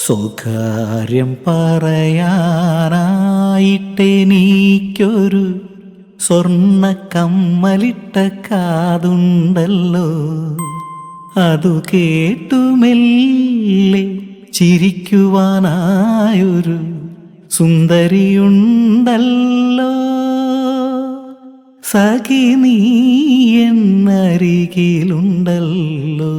സ്വകാര്യം പറയാനായിട്ടെനിക്കൊരു സ്വർണ്ണ കമ്മലിട്ട കാതുണ്ടല്ലോ. അതു കേട്ടുമെല്ലെ ചിരിക്കുവാനായൊരു സുന്ദരിയുണ്ടല്ലോ. സഖി നീ എന്നരികിലുണ്ടല്ലോ.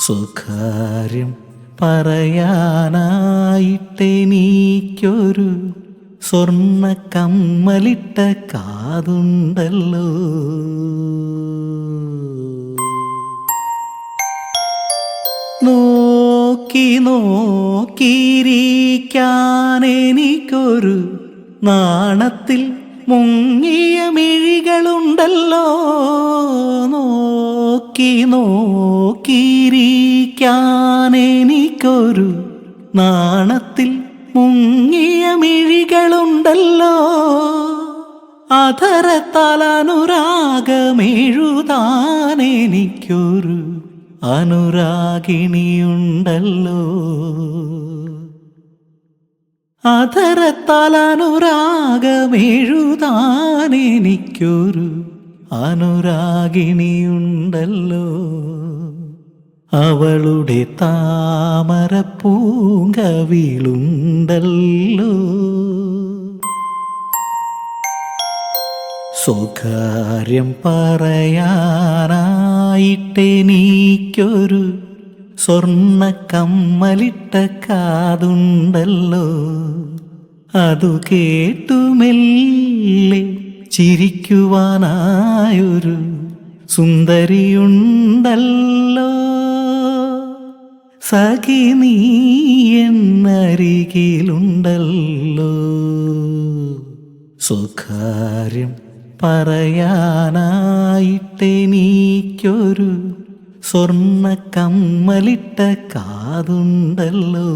സ്വകാര്യം പറയാനായിട്ടെനിക്കൊരു സ്വർണ്ണ കമ്മലിട്ട കാതുണ്ടല്ലോ. നോക്കി നോക്കിയിരിക്കാനെനിക്കൊരു നാണത്തിൽ മുങ്ങിയ മിഴികളുണ്ടല്ലോ. നോക്കി നോക്കിയിരിക്കാനെനിക്കൊരു നാണത്തിൽ മുങ്ങിയ മിഴികളുണ്ടല്ലോ. അധരത്താൽ അനുരാഗമെഴുതാനെനിക്കൊരു അനുരാഗിണിയുണ്ടല്ലോ. അധരത്താൽ അനുരാഗമെഴുതാനെനിക്കൊരു അനുരാഗിണിയുണ്ടല്ലോ. അവളുടെ താമരപ്പൂങ്കവിളുണ്ടല്ലോ. സ്വകാര്യം പറയാനായിട്ടെനിക്കൊരു സ്വർണ്ണ കമ്മലിട്ട കാതുണ്ടല്ലോ. അതു കേട്ടുമെല്ലെ ചിരിക്കുവാനായൊരു സുന്ദരിയുണ്ടല്ലോ. സഖി നീ എന്നരികിലുണ്ടല്ലോ. സ്വകാര്യം പറയാനായിട്ടെനിക്കൊരു സ്വർണ്ണ കമ്മലിട്ട കാതുണ്ടല്ലോ.